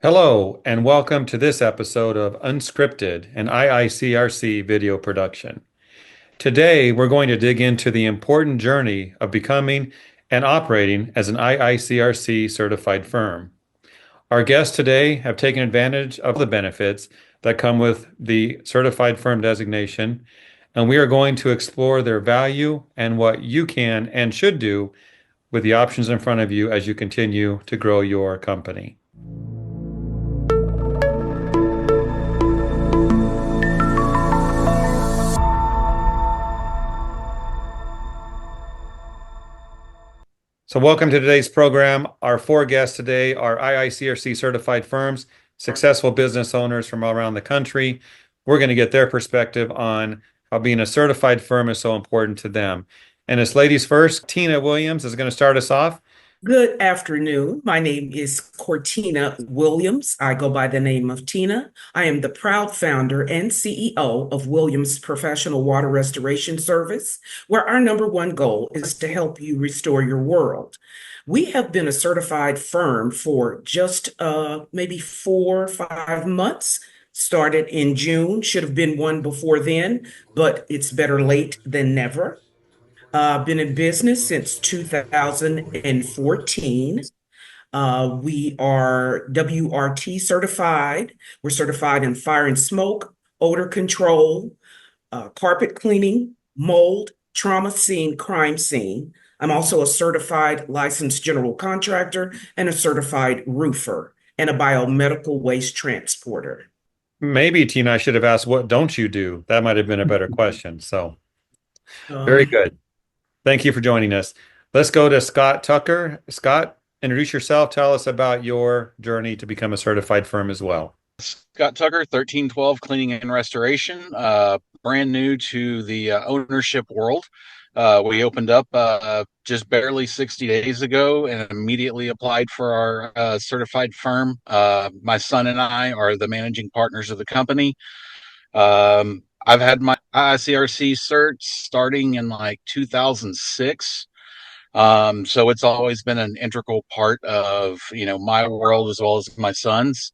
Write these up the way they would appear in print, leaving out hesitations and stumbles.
Hello, and welcome to this episode of Unscripted, an IICRC video production. Today, we're going to dig into the important journey of becoming and operating as an IICRC certified firm. Our guests today have taken advantage of the benefits that come with the certified firm designation, and we are going to explore their value and what you can and should do with the options in front of you as you continue to grow your company. So, welcome to today's program. Our four guests today are IICRC certified firms, successful business owners from all around the country. We're going to get their perspective on how being a certified firm is so important to them. And it's ladies first. Tina Williams is going to start us off. Good afternoon. My name is Cortina Williams. I go by the name of Tina. I am the proud founder and CEO of Williams Professional Water Restoration Service, where our number one goal is to help you restore your world. We have been a certified firm for just maybe 4 or 5 months. Started in June, should have been one before then, but it's better late than never. Been in business since 2014. We are WRT certified. We're certified in fire and smoke, odor control, carpet cleaning, mold, trauma scene, crime scene. I'm also a certified licensed general contractor and a certified roofer and a biomedical waste transporter. Maybe, Tina, I should have asked, what don't you do? That might have been a better question. So, very Um, good. Thank you for joining us. Let's go to Scott Tucker. Scott, introduce yourself. Tell us about your journey to become a certified firm as well. Scott Tucker, 1312 Cleaning and Restoration, brand new to the ownership world. We opened up just barely 60 days ago and immediately applied for our certified firm. My son and I are the managing partners of the company. I've had my IICRC cert starting in like 2006. So it's always been an integral part of, my world as well as my son's.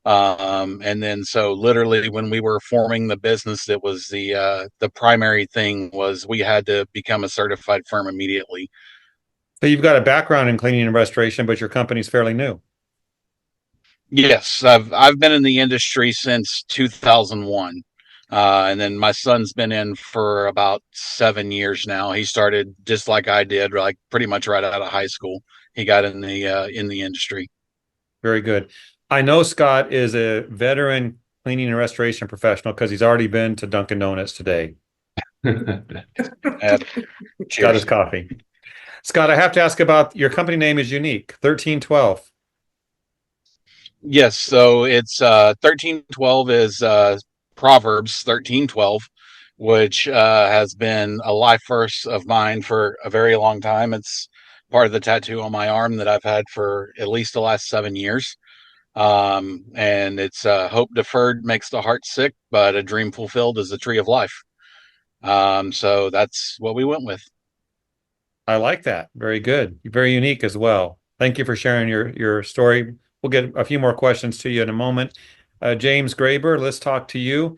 And then so literally when we were forming the business, it was the primary thing was we had to become a certified firm immediately. So, you've got a background in cleaning and restoration, but your company's fairly new. Yes, I've been in the industry since 2001. And then my son's been in for about 7 years now. He started just like I did, like pretty much right out of high school. He got in the industry. Very good. I know Scott is a veteran cleaning and restoration professional because he's already been to Dunkin' Donuts today. Uh, Got his Cheers. coffee. Scott, I have to ask about your company name is unique, 1312. Yes, so it's 1312 is Proverbs 1312, which has been a life verse of mine for a very long time. It's part of the tattoo on my arm that I've had for at least the last 7 years. And it's hope deferred makes the heart sick, but a dream fulfilled is the tree of life. So that's what we went with. I like that. Very good. Very unique as well. Thank you for sharing your story. We'll get a few more questions to you in a moment. James Graber, let's talk to you.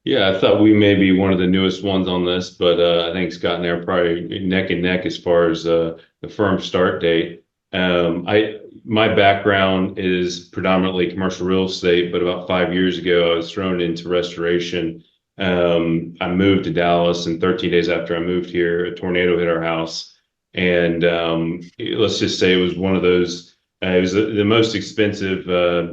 Yeah, I thought we may be one of the newest ones on this, but I think Scott and I are probably neck and neck as far as the firm start date. My background is predominantly commercial real estate, but about 5 years ago, I was thrown into restoration. I moved to Dallas, and 13 days after I moved here, a tornado hit our house, and let's just say it was one of those. It was the most expensive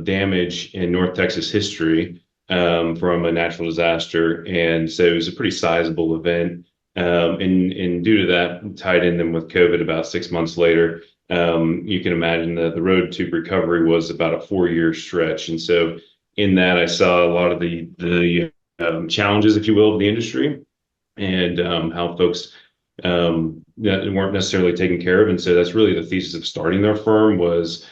damage in North Texas history from a natural disaster. And so it was a pretty sizable event. And due to that, tied in them with COVID about 6 months later, you can imagine that the road to recovery was about a 4 year stretch. And so in that, I saw a lot of the challenges, if you will, of the industry and how folks that weren't necessarily taken care of. And so that's really the thesis of starting their firm was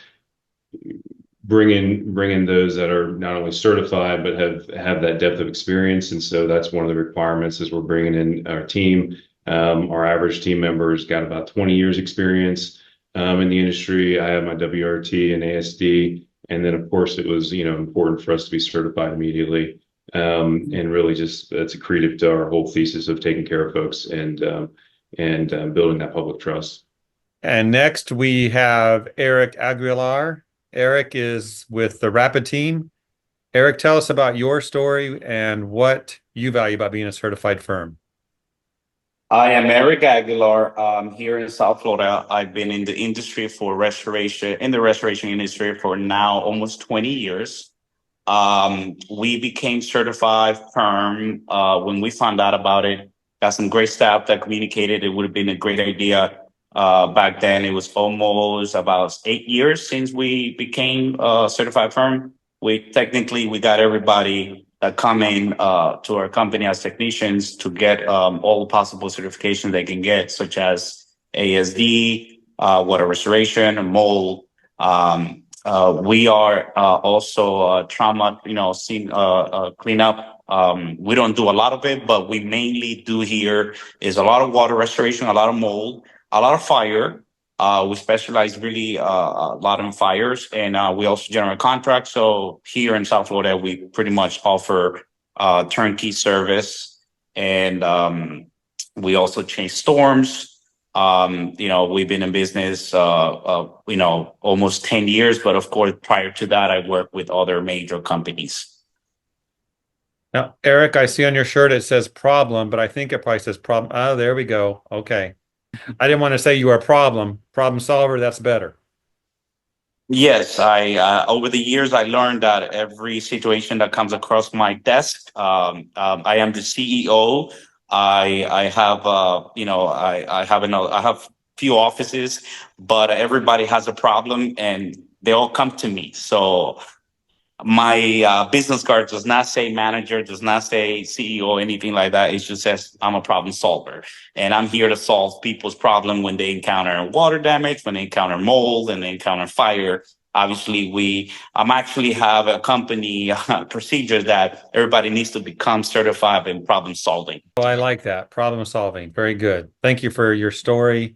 bring in those that are not only certified but have that depth of experience. And so that's one of the requirements is we're bringing in our team. Our average team members got about 20 years experience in the industry. I have my WRT and ASD, And then, of course, it was, important for us to be certified immediately. And really just that's accretive to our whole thesis of taking care of folks and building that public trust. And next we have Eric Aguilar. Eric is with the Rapid team. Eric, tell us about your story and what you value about being a certified firm. I am Eric Aguilar. Here in South Florida. I've been in the industry for restoration, in the restoration industry for now almost 20 years. We became certified firm when we found out about it. Got some great staff that communicated. It would have been a great idea. Back then, it was almost about 8 years since we became a certified firm. We got everybody that come in to our company as technicians to get all possible certifications they can get, such as ASD, water restoration, mold. We are also trauma, cleanup. We don't do a lot of it, but we mainly do here is a lot of water restoration, a lot of mold, a lot of fire. We specialize really a lot in fires, and we also generate contracts. So here in South Florida, we pretty much offer turnkey service, and we also change storms. We've been in business, almost 10 years, but of course, prior to that, I worked with other major companies. Now, Eric, I see on your shirt it says problem, but I think it probably says problem. Oh, there we go. Okay. I didn't want to say you were a problem solver. That's better. Yes, I over the years I learned that every situation that comes across my desk, I am the CEO. I have I have few offices, but everybody has a problem and they all come to me. So my business card does not say manager, does not say CEO, anything like that. It just says I'm a problem solver, and I'm here to solve people's problem when they encounter water damage, when they encounter mold, and they encounter fire. Obviously, I'm actually have a company procedure that everybody needs to become certified in problem solving. Well, I like that. Problem solving. Very good. Thank you for your story.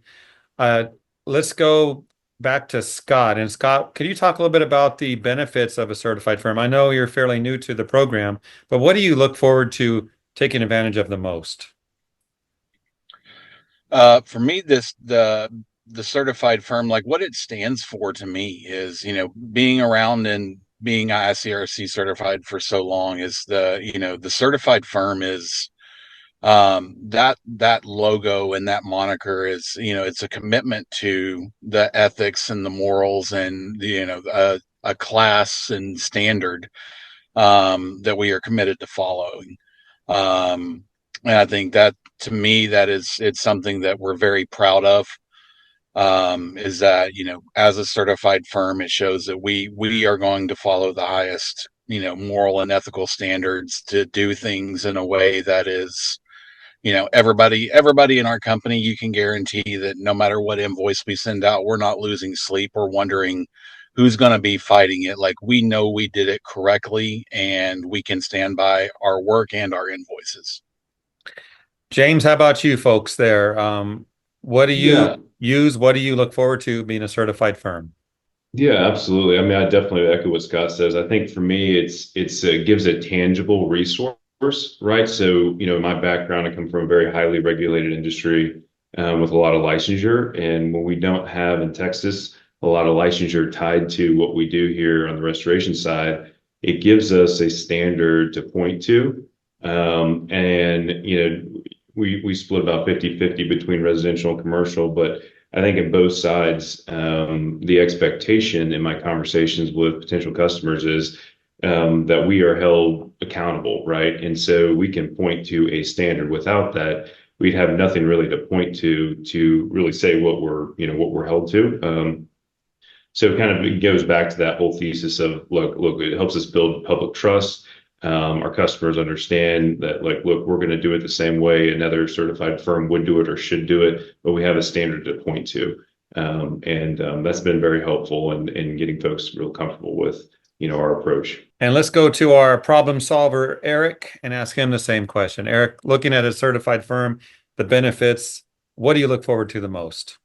Uh, let's go back to Scott. And Scott, could you talk a little bit about the benefits of a certified firm? I know you're fairly new to the program, but what do you look forward to taking advantage of the most? For me, the certified firm, like what it stands for to me is, being around and being IICRC certified for so long is the certified firm is that logo and that moniker is, it's a commitment to the ethics and the morals and a class and standard that we are committed to following. And I think that to me, it's something that we're very proud of. Is that, as a certified firm, it shows that we are going to follow the highest, moral and ethical standards to do things in a way that is, everybody in our company, you can guarantee that no matter what invoice we send out, we're not losing sleep or wondering who's going to be fighting it. Like, we know we did it correctly and we can stand by our work and our invoices. James, how about you folks there? What do Yeah. you use? What do you look forward to being a certified firm? Yeah, absolutely. I mean, I definitely echo what Scott says. I think for me, it gives a tangible resource, right? So, my background, I come from a very highly regulated industry with a lot of licensure, and when we don't have in Texas a lot of licensure tied to what we do here on the restoration side, it gives us a standard to point to. And we split about 50-50 between residential and commercial, but I think in both sides, the expectation in my conversations with potential customers is that we are held accountable, right? And so we can point to a standard. Without that, we'd have nothing really to point to really say what we're held to. So it goes back to that whole thesis of look, it helps us build public trust. Our customers understand that, like, look, we're going to do it the same way another certified firm would do it or should do it, but we have a standard to point to. And that's been very helpful in getting folks real comfortable with, our approach. And let's go to our problem solver, Eric, and ask him the same question. Eric, looking at a certified firm, the benefits, what do you look forward to the most?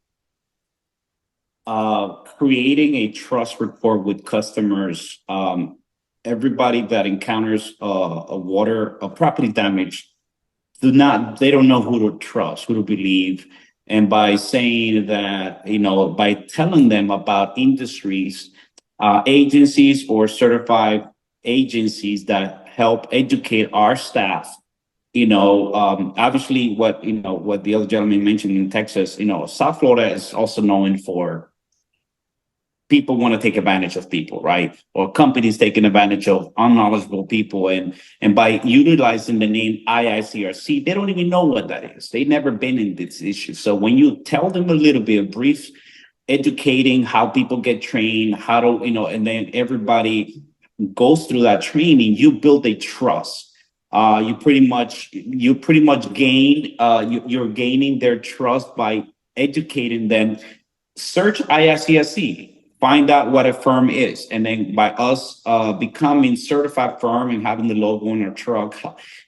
creating a trust rapport with customers. Everybody that encounters a property damage, they don't know who to trust, who to believe. And by saying that, by telling them about industries, agencies or certified agencies that help educate our staff, obviously what the other gentleman mentioned in Texas, South Florida is also known for people want to take advantage of people, right? Or companies taking advantage of unknowledgeable people. And by utilizing the name IICRC, they don't even know what that is. They've never been in this issue. So when you tell them a little bit of brief, educating how people get trained, how to, and then everybody goes through that training, you build a trust. You pretty much gain, you're gaining their trust by educating them. Search IICSC, find out what a firm is, and then by us becoming certified firm and having the logo on our truck,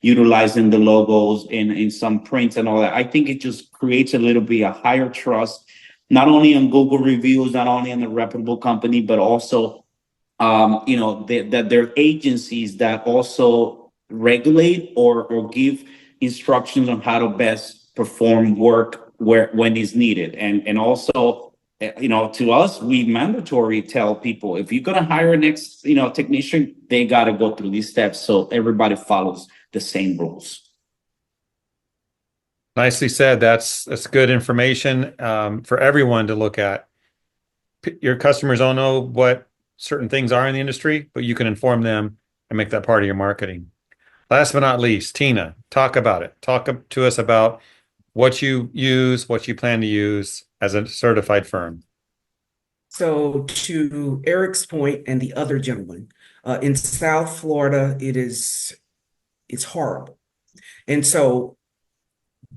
utilizing the logos in some prints and all that, I think it just creates a little bit of higher trust, not only on Google reviews, not only on the reputable company, but also that there are agencies that also regulate or give instructions on how to best perform work when it's needed. And also, to us, we mandatory tell people, if you're going to hire a next, technician, they got to go through these steps so everybody follows the same rules. Nicely said. That's good information for everyone to look at. Your customers don't know what certain things are in the industry, but you can inform them and make that part of your marketing. Last but not least, Tina, talk about it. Talk to us about what you use, what you plan to use as a certified firm. So to Eric's point and the other gentleman, in South Florida, it's horrible. And so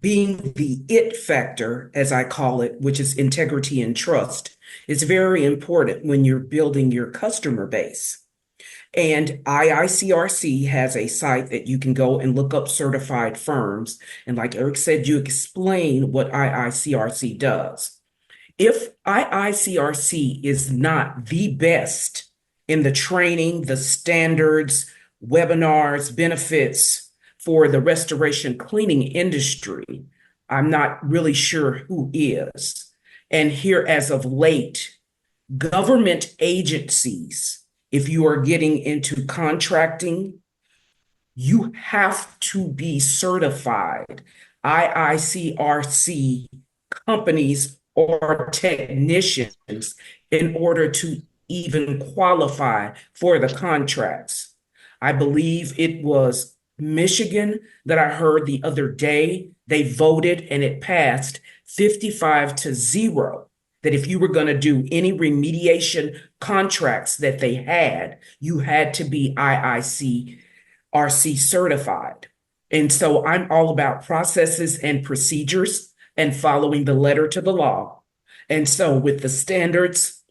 being the it factor, as I call it, which is integrity and trust, is very important when you're building your customer base. And IICRC has a site that you can go and look up certified firms. And like Eric said, you explain what IICRC does. If IICRC is not the best in the training, the standards, webinars, benefits for the restoration cleaning industry, I'm not really sure who is. And here, as of late, government agencies, if you are getting into contracting, you have to be certified. IICRC companies or technicians in order to even qualify for the contracts. I believe it was Michigan that I heard the other day, they voted and it passed 55-0, that if you were going to do any remediation contracts that they had, you had to be IICRC certified. And so I'm all about processes and procedures and following the letter to the law. And so with the standards,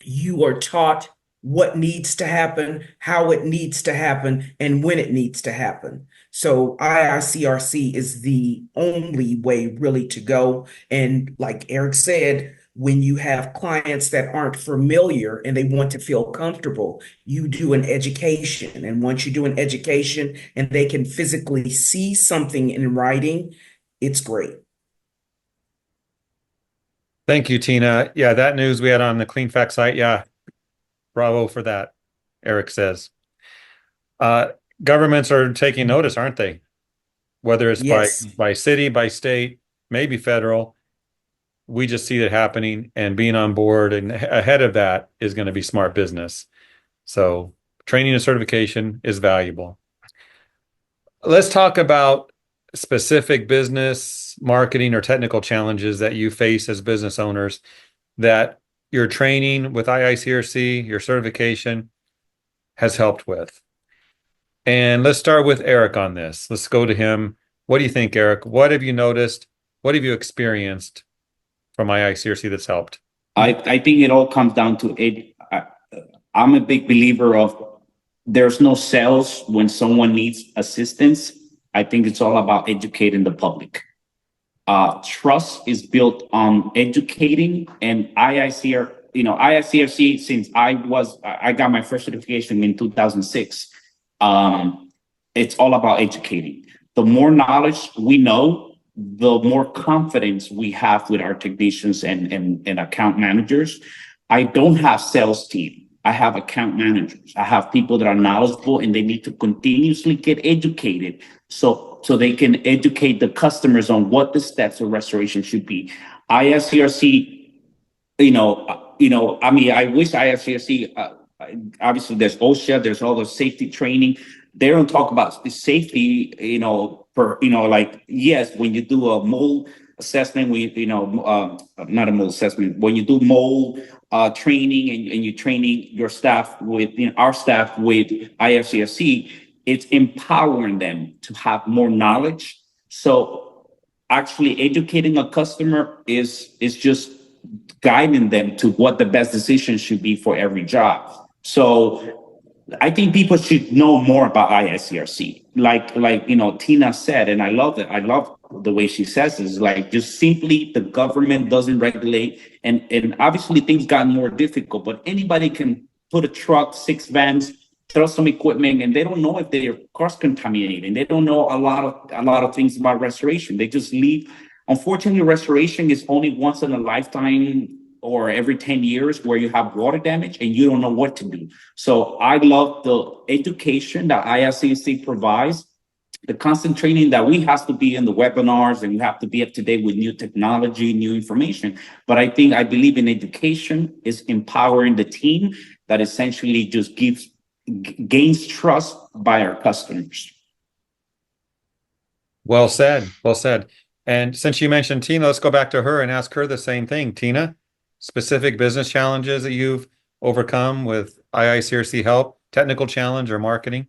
you are taught what needs to happen, how it needs to happen, and when it needs to happen. So IICRC is the only way really to go. And like Eric said, when you have clients that aren't familiar and they want to feel comfortable, you do an education. And once you do an education and they can physically see something in writing, it's great. Thank you, Tina. Yeah, that news we had on the CleanFact site. Yeah, bravo for that, Eric says. Governments are taking notice, aren't they? Whether it's Yes. by city, by state, maybe federal. We just see it happening, and being on board and ahead of that is going to be smart business. So training and certification is valuable. Let's talk about specific business, marketing, or technical challenges that you face as business owners that your training with IICRC, your certification, has helped with. And let's start with Eric on this. Let's go to him. What do you think, Eric? What have you noticed? What have you experienced from IICRC that's helped? I think it all comes down to it. I'm a big believer of there's no sales when someone needs assistance. I think it's all about educating the public. Trust is built on educating, and IICRC, since I got my first certification in 2006. It's all about educating. The more knowledge we know, the more confidence we have with our technicians and account managers. I don't have sales team. I have account managers. I have people that are knowledgeable, and they need to continuously get educated so they can educate the customers on what the steps of restoration should be. ISCRC, I mean, I wish ISCRC, obviously there's OSHA, there's all the safety training. They don't talk about the safety, like, yes, when you do a mold assessment, not a mold assessment, when you do mold training and you're training your staff with, our staff with IFCSC, it's empowering them to have more knowledge. So actually educating a customer is just guiding them to what the best decision should be for every job. So I think people should know more about IICRC. Like Tina said, and I love it. I love the way she says is like, just simply the government doesn't regulate, and obviously things got more difficult, but anybody can put a truck, 6 vans, throw some equipment, and they don't know if they're cross contaminated. They don't know a lot of things about restoration. They just leave. Unfortunately, restoration is only once in a lifetime or every 10 years where you have water damage and you don't know what to do. So I love the education that ISCC provides, the constant training that we have to be in the webinars, and you have to be up to date with new technology, new information. But I believe in education is empowering the team that essentially just gains trust by our customers. Well said. Well said. And since you mentioned Tina, let's go back to her and ask her the same thing. Tina, specific business challenges that you've overcome with IICRC help, technical challenge or marketing?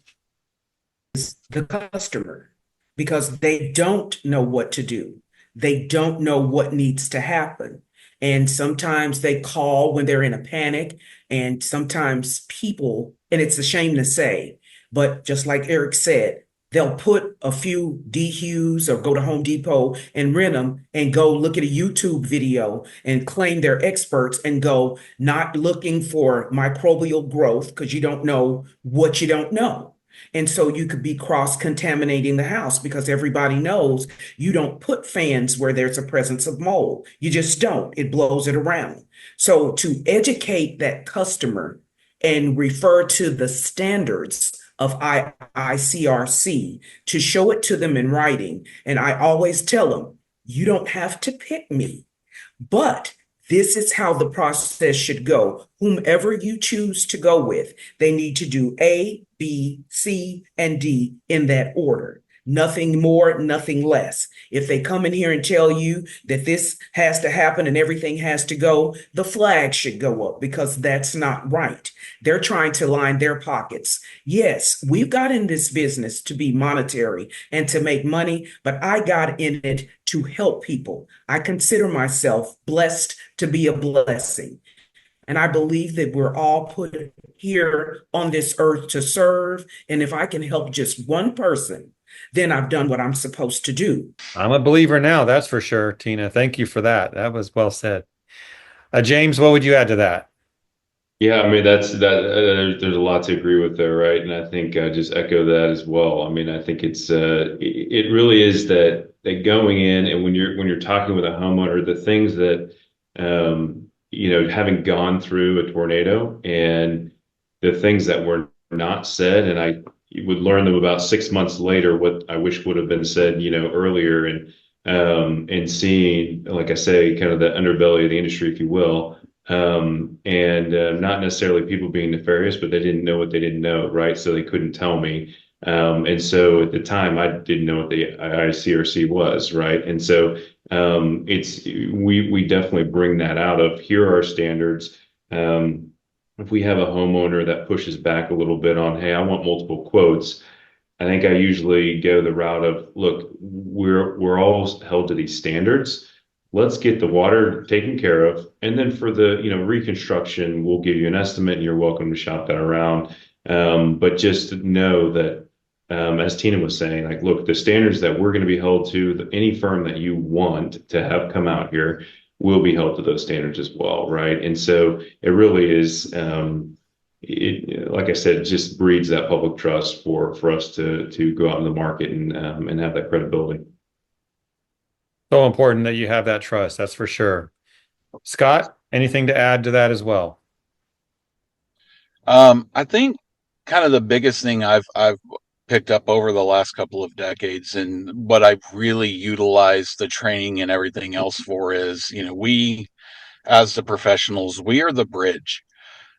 The customer, because they don't know what to do. They don't know what needs to happen. And sometimes they call when they're in a panic, and sometimes people, and it's a shame to say, but just like Eric said, they'll put a few DHUs or go to Home Depot and rent them and go look at a YouTube video and claim they're experts and go, not looking for microbial growth because you don't know what you don't know. And so you could be cross-contaminating the house because everybody knows you don't put fans where there's a presence of mold. You just don't. It blows it around. So to educate that customer and refer to the standards of IICRC, to show it to them in writing. And I always tell them, you don't have to pick me, but this is how the process should go. Whomever you choose to go with, they need to do A, B, C, and D in that order. Nothing more, nothing less. If they come in here and tell you that this has to happen and everything has to go, the flag should go up because that's not right. They're trying to line their pockets. Yes, we've got in this business to be monetary and to make money, but I got in it to help people. I consider myself blessed to be a blessing. And I believe that we're all put here on this earth to serve. And if I can help just one person, then I've done what I'm supposed to do. I'm a believer now, that's for sure, Tina. Thank you for that. That was well said. James, what would you add to that? Yeah, I mean that's that. There's a lot to agree with there, right? And I think I just echo that as well. I mean, I think it really is that going in, and when you're talking with a homeowner, the things that having gone through a tornado and the things that were not said, and I would learn them about 6 months later what I wish would have been said, earlier, and seeing, like I say, kind of the underbelly of the industry, if you will. And not necessarily people being nefarious, but they didn't know what they didn't know, right? So they couldn't tell me. And so at the time, I didn't know what the IICRC was, right? And so we definitely bring that out of here are our standards. If we have a homeowner that pushes back a little bit on, hey, I want multiple quotes, I think I usually go the route of, look, we're all held to these standards. Let's get the water taken care of. And then for the, reconstruction, we'll give you an estimate and you're welcome to shop that around. But just know that as Tina was saying, like, look, the standards that we're going to be held to, any firm that you want to have come out here will be held to those standards as well, right? And so it really is, like I said, it just breeds that public trust for us to go out in the market and have that credibility. So important that you have that trust, that's for sure. Scott, anything to add to that as well? I think kind of the biggest thing I've picked up over the last couple of decades, and what I've really utilized the training and everything else for is, we as the professionals, we are the bridge.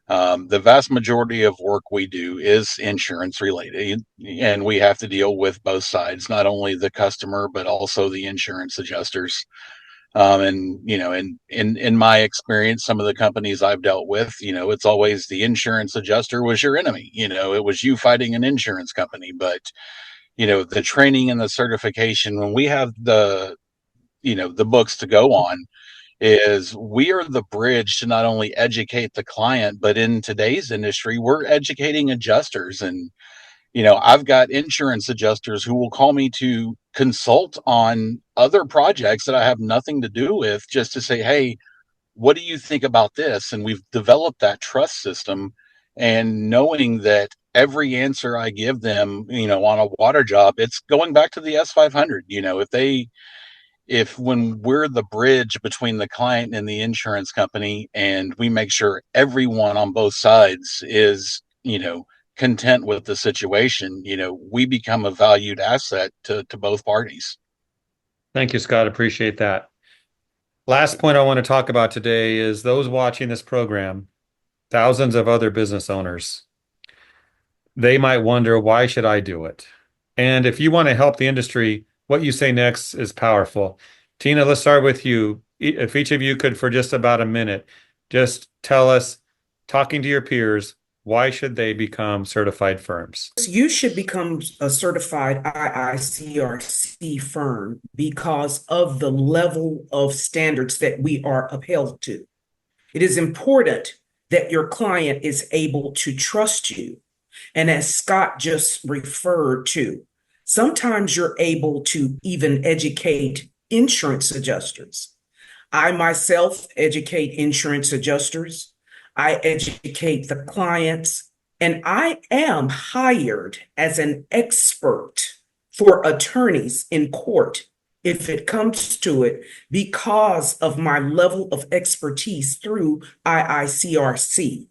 The vast majority of work we do is insurance related, and we have to deal with both sides, not only the customer, but also the insurance adjusters. And in my experience, some of the companies I've dealt with, it's always the insurance adjuster was your enemy. It was you fighting an insurance company. But the training and the certification, when we have the books to go on, is we are the bridge to not only educate the client, but in today's industry, we're educating adjusters. And I've got insurance adjusters who will call me to consult on other projects that I have nothing to do with, just to say, hey, what do you think about this? And we've developed that trust system, and knowing that every answer I give them, on a water job, it's going back to the S500. If when we're the bridge between the client and the insurance company, and we make sure everyone on both sides is, content with the situation, we become a valued asset to both parties. Thank you, Scott. Appreciate that. Last point I want to talk about today is those watching this program, thousands of other business owners. They might wonder, why should I do it? And if you want to help the industry, what you say next is powerful. Tina, let's start with you. If each of you could, for just about a minute, just tell us, talking to your peers, why should they become certified firms? You should become a certified IICRC firm because of the level of standards that we are upheld to. It is important that your client is able to trust you. And as Scott just referred to, sometimes you're able to even educate insurance adjusters. I myself educate insurance adjusters. I educate the clients, and I am hired as an expert for attorneys in court if it comes to it because of my level of expertise through IICRC.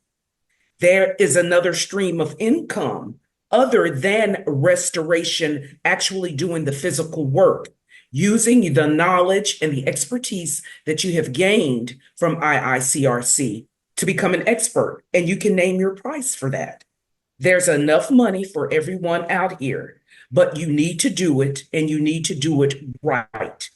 There is another stream of income other than restoration, actually doing the physical work, using the knowledge and the expertise that you have gained from IICRC to become an expert. And you can name your price for that. There's enough money for everyone out here, but you need to do it, and you need to do it right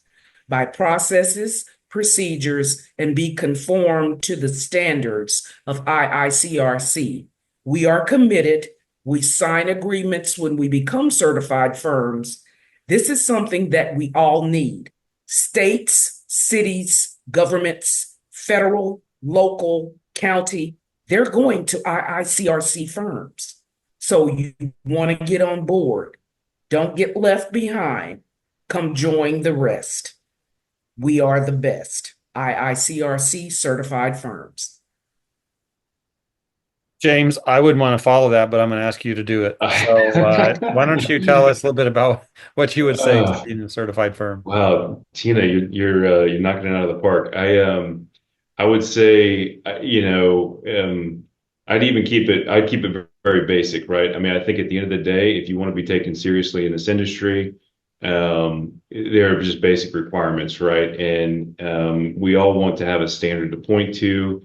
by processes, procedures, and be conformed to the standards of IICRC. We are committed. We sign agreements when we become certified firms. This is something that we all need. States, cities, governments, federal, local, county, they're going to IICRC firms. So you want to get on board. Don't get left behind. Come join the rest. We are the best. IICRC certified firms. James, I wouldn't want to follow that, but I'm going to ask you to do it. So why don't you tell us a little bit about what you would say to being a certified firm? Wow, Tina, you're knocking it out of the park. I would say, I'd keep it very basic, right? I mean, I think at the end of the day, if you want to be taken seriously in this industry, there are just basic requirements, right? And we all want to have a standard to point to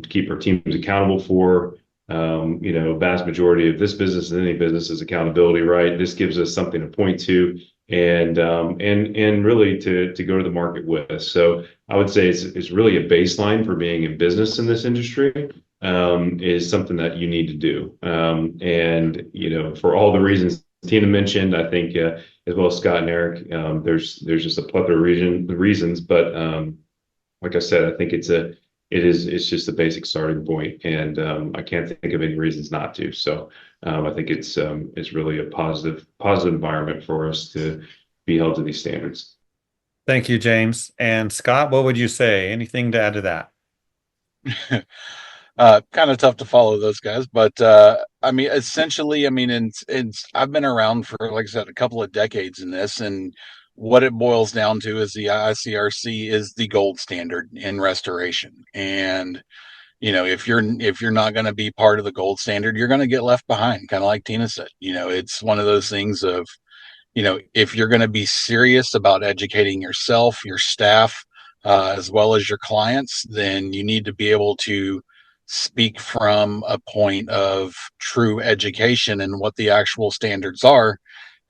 keep our teams accountable for. Vast majority of this business and any business is accountability, right? This gives us something to point to and really to go to the market with. So I would say it's really a baseline for being in business in this industry, is something that you need to do. For all the reasons Tina mentioned, I think as well as Scott and Eric, there's just a plethora of reasons. But like I said, I think it's it's just a basic starting point, and I can't think of any reasons not to. So I think it's really a positive environment for us to be held to these standards. Thank you, James. And Scott, what would you say? Anything to add to that? Kind of tough to follow those guys, but I mean, essentially, I mean, I've been around for, like I said, a couple of decades in this, and what it boils down to is the IICRC is the gold standard in restoration. And if you're not going to be part of the gold standard, you're going to get left behind, kind of like Tina said. It's one of those things of, if you're going to be serious about educating yourself, your staff, as well as your clients, then you need to be able to speak from a point of true education and what the actual standards are.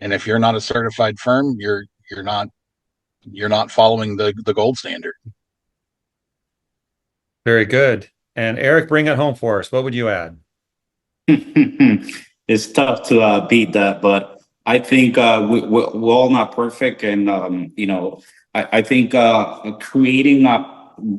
And if you're not a certified firm, you're not following the gold standard. Very good. And Eric, bring it home for us. What would you add? It's tough to beat that, but I think we're all not perfect, and I think creating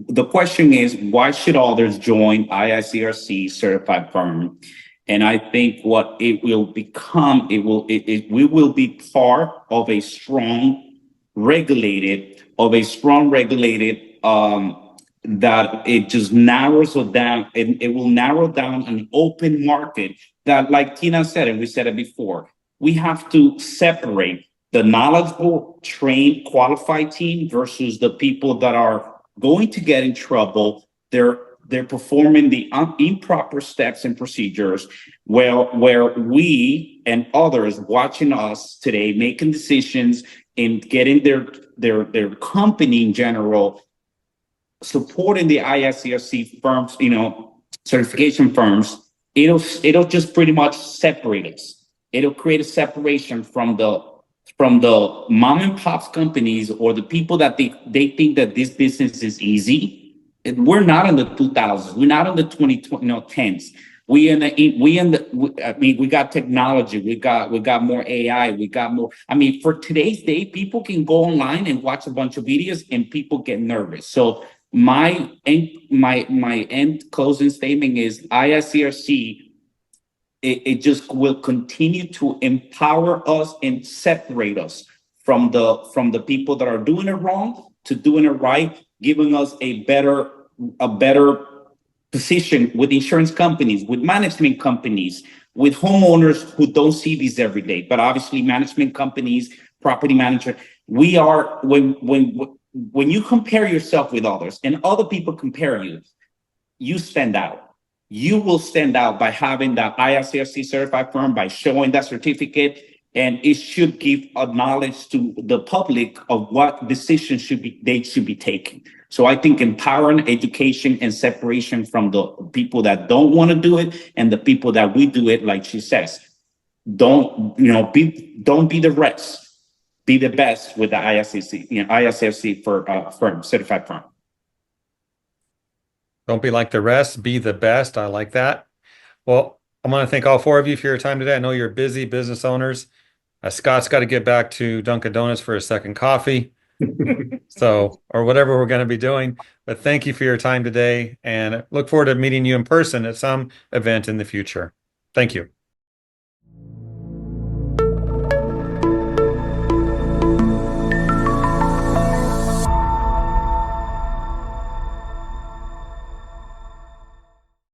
the question is, why should others join IICRC certified firm? And I think what it will become, we will be part of a strong regulated that it just narrows it down, and it will narrow down an open market that, like Tina said, and we said it before, we have to separate the knowledgeable, trained, qualified team versus the people that are going to get in trouble. They're performing the improper steps and procedures where we and others watching us today making decisions and getting their company in general supporting the IICRC firms, certification firms. It'll just pretty much separate us. It'll create a separation from the mom and pops companies or the people that they think that this business is easy. And we're not in the 2000s. We're not in the 2010s. We got technology. We got more AI. We got more. I mean, for today's day, people can go online and watch a bunch of videos, and people get nervous. So my end closing statement is IICRC. It just will continue to empower us and separate us from the people that are doing it wrong to doing it right, giving us a better position with insurance companies, with management companies, with homeowners who don't see these every day. But obviously, management companies, property manager, we are when you compare yourself with others and other people compare you, you stand out. You will stand out by having that IICRC certified firm, by showing that certificate, and it should give a knowledge to the public of what decisions they should be taking. So I think empowering, education, and separation from the people that don't want to do it and the people that we do it, like she says, don't be the rest. Be the best with the IICRC firm, certified firm. Don't be like the rest, be the best. I like that. Well, I want to thank all four of you for your time today. I know you're busy business owners. Scott's got to get back to Dunkin' Donuts for his second coffee. Or whatever we're going to be doing. But thank you for your time today, and look forward to meeting you in person at some event in the future. Thank you.